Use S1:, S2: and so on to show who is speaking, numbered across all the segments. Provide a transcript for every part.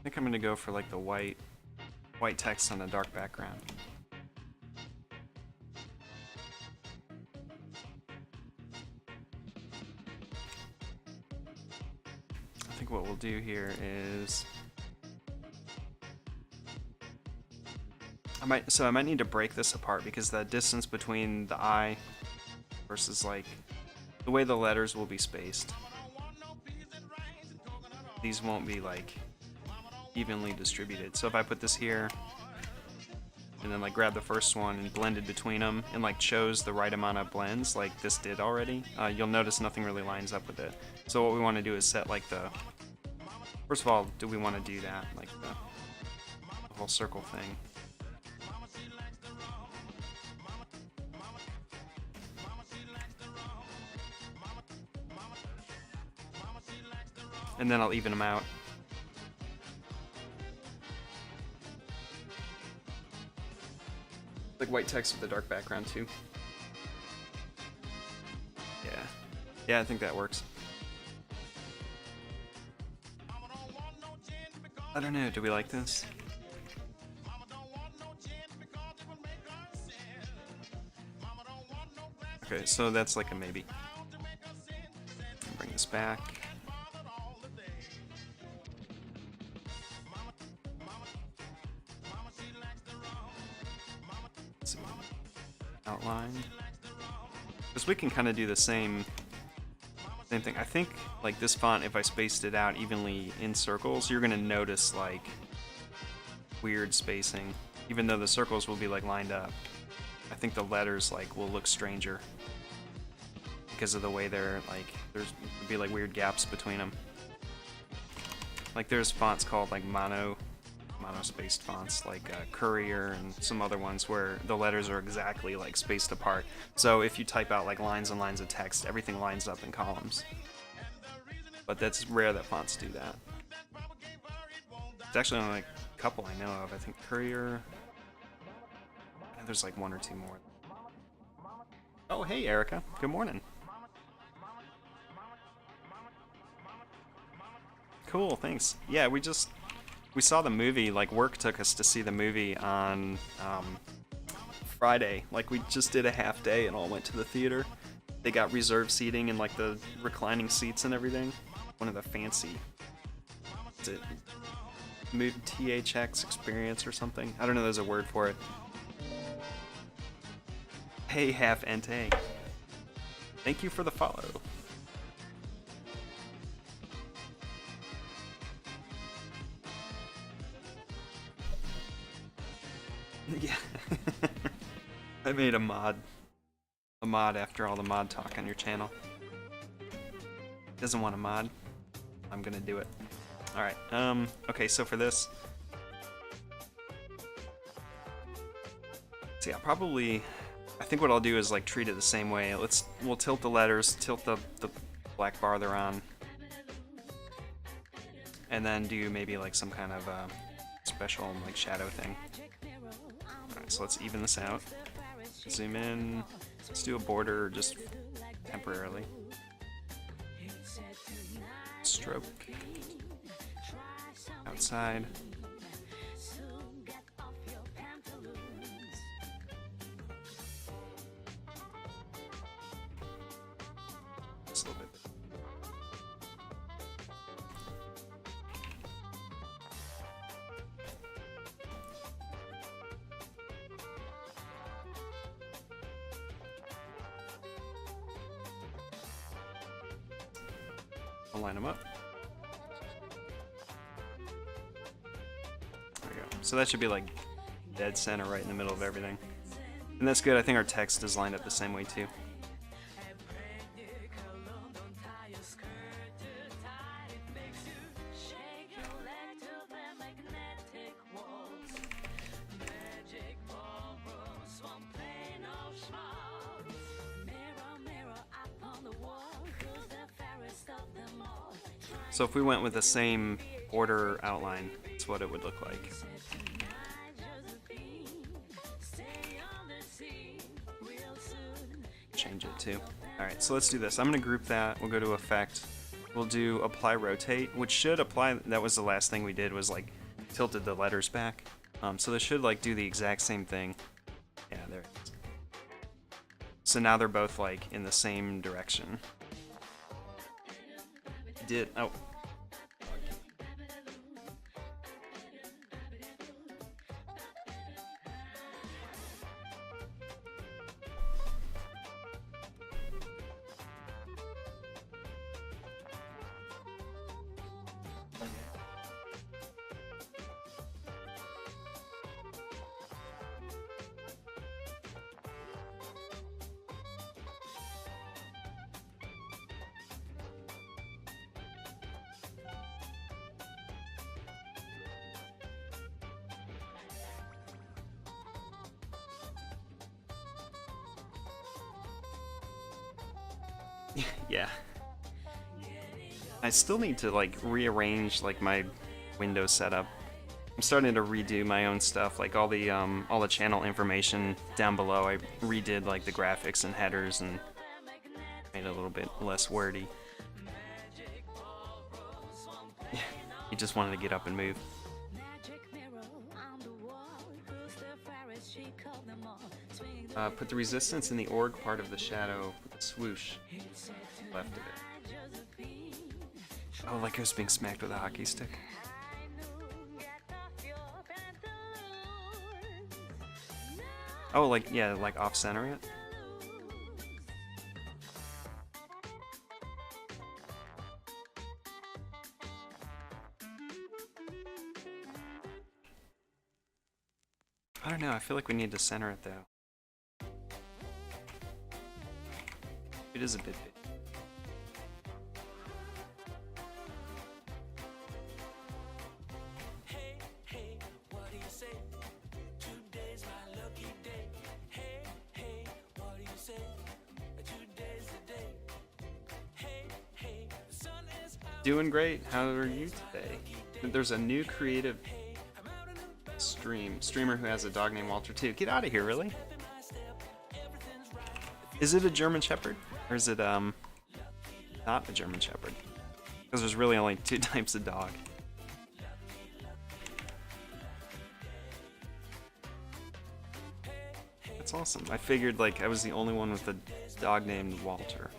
S1: think I'm gonna go for like the white text on a dark background. I think what we'll do here is I might need to break this apart because the distance between the I versus like the way the letters will be spaced. These won't be like evenly distributed. So if I put this here and then like grab the first one and blended between them and like chose the right amount of blends like this did already, you'll notice nothing really lines up with it. So what we want to do is set like the, first of all, do we want to do that, like the whole circle thing. And then I'll even them out. Like white text with the dark background too. Yeah, I think that works. I don't know, do we like this? Okay, so that's like a maybe. Bring this back. Outline. Because we can kind of do the same thing. I think like this font, if I spaced it out evenly in circles, you're gonna notice like weird spacing, even though the circles will be like lined up. I think the letters like will look stranger because of the way they're like, there's would be like weird gaps between them. Like there's fonts called like mono-spaced fonts like Courier and some other ones where the letters are exactly like spaced apart. So if you type out like lines and lines of text, everything lines up in columns. But that's rare that fonts do that. It's actually only like a couple I know of. I think Courier. And there's like one or two more. Oh, hey Erica. Good morning. Cool, thanks. Yeah, we saw the movie, like work took us to see the movie on Friday. Like we just did a half day and all went to the theater. They got reserved seating and like the reclining seats and everything. One of the fancy, is it THX experience or something? I don't know, there's a word for it. Hey half Entei. Thank you for the follow. Yeah. I made a mod after all the mod talk on your channel. Doesn't want a mod? I'm gonna do it. Alright, okay, so for this... See, I think what I'll do is like treat it the same way. We'll tilt the letters, tilt the black bar they're on, and then do maybe like some kind of special like shadow thing. Alright, so let's even this out. Zoom in. Let's do a border just temporarily. Stroke. Outside. Just a little bit. I'll line them up. There we go. So that should be like dead center right in the middle of everything. And that's good. I think our text is lined up the same way too. So if we went with the same border outline, that's what it would look like. Change it too. Alright, so let's do this. I'm going to group that. We'll go to Effect, we'll do apply rotate, which should apply. That was the last thing we did, was like tilted the letters back. So this should like do the exact same thing. Yeah, there it is. So now they're both like in the same direction. Oh. Yeah. I still need to like rearrange like my Windows setup. I'm starting to redo my own stuff, like all the channel information down below. I redid like the graphics and headers and made it a little bit less wordy. He just wanted to get up and move. Put the resistance in the org part of the shadow with a swoosh left of it. Oh, like it was being smacked with a hockey stick. Oh, like, yeah, like off-center it? I don't know, I feel like we need to center it though. It is a bit big. Doing great. How are you today? There's a new creative streamer who has a dog named Walter too. Get out of here, really? Is it a German Shepherd? Or is it not a German Shepherd? Because there's really only 2 types of dog. That's awesome. I figured like I was the only one with a dog named Walter.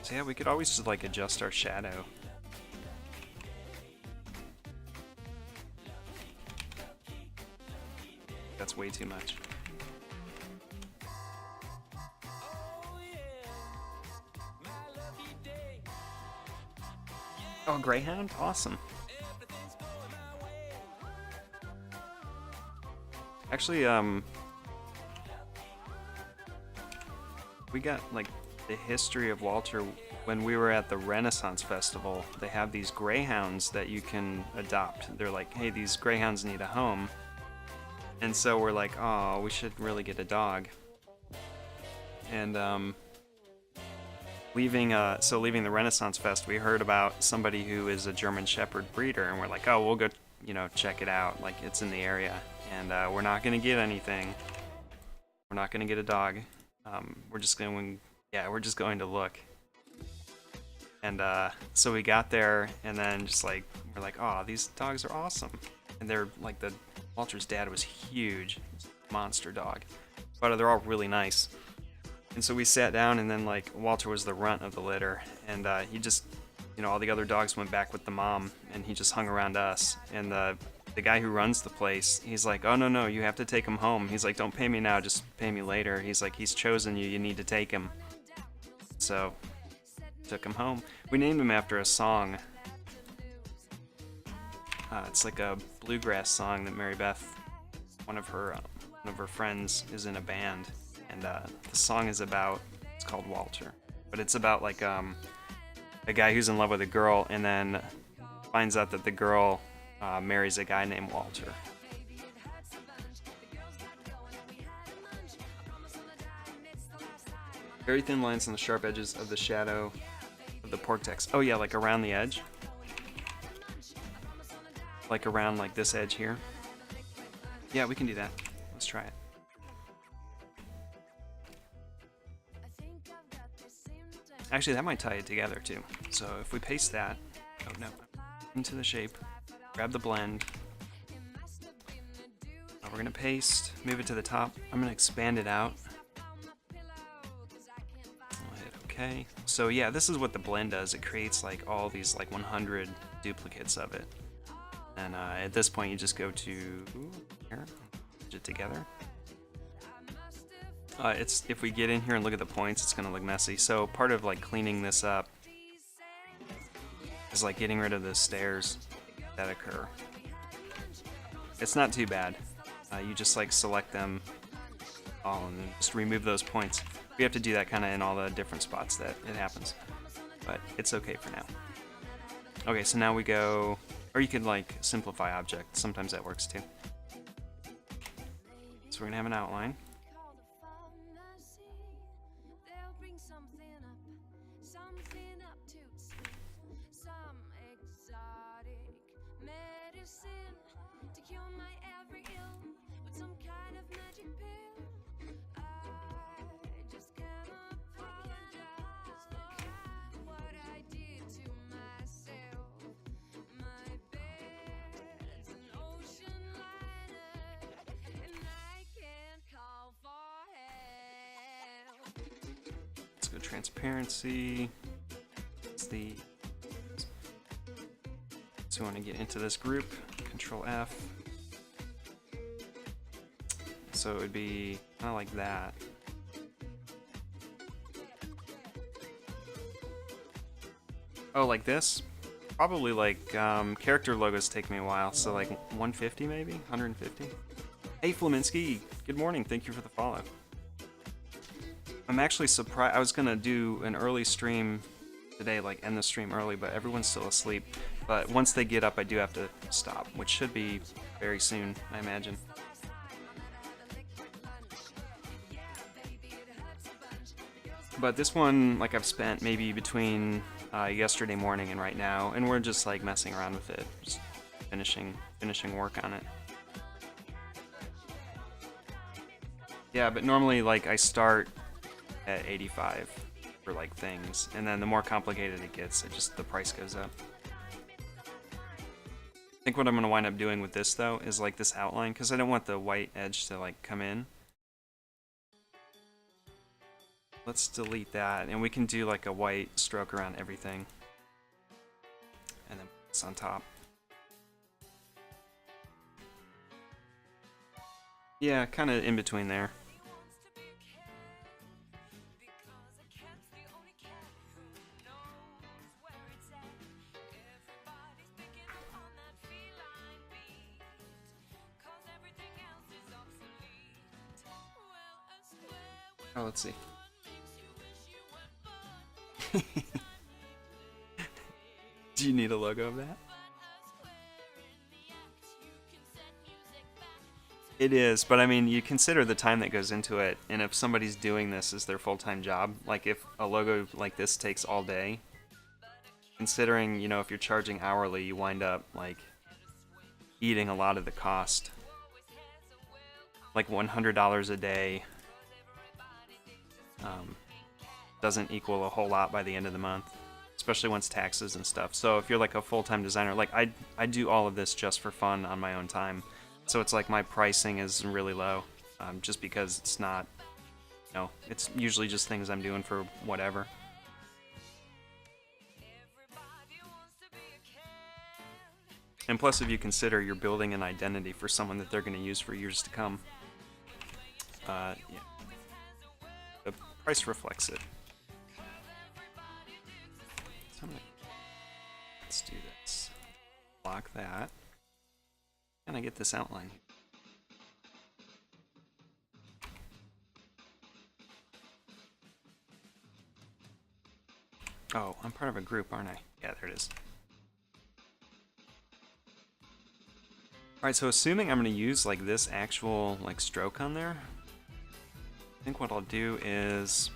S1: So yeah, we could always just like adjust our shadow. That's way too much. Oh, Greyhound? Awesome. Actually, we got like the history of Walter when we were at the Renaissance Festival. They have these greyhounds that you can adopt. They're like, hey, these greyhounds need a home. And so we're like, oh, we should really get a dog. And leaving the Renaissance Fest, we heard about somebody who is a German Shepherd breeder, and we're like, oh, we'll go, check it out. Like, it's in the area, and we're not gonna get anything. We're not gonna get a dog. We're just going to look. And so we got there, and then just like we're like, oh, these dogs are awesome. And they're like, Walter's dad was huge, monster dog, but they're all really nice. And so we sat down, and then like Walter was the runt of the litter, and he just, all the other dogs went back with the mom, and he just hung around us. And the guy who runs the place, he's like, oh no, you have to take him home. He's like, don't pay me now, just pay me later. He's like, he's chosen you, you need to take him. So took him home. We named him after a song. It's like a bluegrass song that Mary Beth, one of her friends, is in a band, and the song is about. It's called Walter, but it's about like a guy who's in love with a girl, and then finds out that the girl marries a guy named Walter. Very thin lines on the sharp edges of the shadow of the Porg text. Oh yeah, like around the edge. Like around like this edge here. Yeah, we can do that. Let's try it. Actually, that might tie it together too. So if we paste that, oh no, into the shape, grab the blend. We're gonna paste, move it to the top. I'm gonna expand it out. I'll hit OK. So yeah, this is what the blend does. It creates like all these like 100 duplicates of it. And at this point, you just go to here, put it together. If we get in here and look at the points, it's gonna look messy. So part of like cleaning this up is like getting rid of the stairs that occur. It's not too bad. You just like select them all and then just remove those points. We have to do that kind of in all the different spots that it happens, but it's okay for now. Okay, so now we go, or you could like simplify object. Sometimes that works too. So we're gonna have an outline. Let's go transparency. So we want to get into this group. Control F. So it would be kind of like that. Oh, like this? Probably like character logos take me a while, so like 150 maybe? 150? Hey Flaminsky, good morning, thank you for the follow. I'm actually surprised. I was gonna do an early stream today, like end the stream early, but everyone's still asleep. But once they get up, I do have to stop, which should be very soon, I imagine. But this one, like I've spent maybe between yesterday morning and right now, and we're just like messing around with it, just finishing work on it. Yeah, but normally like I start at 85 for like things, and then the more complicated it gets, the price goes up. I think what I'm gonna wind up doing with this though is like this outline, because I don't want the white edge to like come in. Let's delete that, and we can do like a white stroke around everything, and then it's on top. Yeah, kind of in between there. Oh, let's see. Do you need a logo of that? It is, but I mean, you consider the time that goes into it, and if somebody's doing this as their full-time job, like if a logo like this takes all day, considering, you know, if you're charging hourly, you wind up like eating a lot of the cost. Like $100 a day doesn't equal a whole lot by the end of the month, especially once taxes and stuff. So if you're like a full-time designer, like I do all of this just for fun on my own time, so it's like my pricing is really low, just because it's not, you know, it's usually just things I'm doing for whatever. And plus, if you consider you're building an identity for someone that they're going to use for years to come, yeah, the price reflects it. So let's do this. Block that. And I get this outline. Oh, I'm part of a group, aren't I? Yeah, there it is. Alright, so assuming I'm going to use like this actual like stroke on there, I think what I'll do is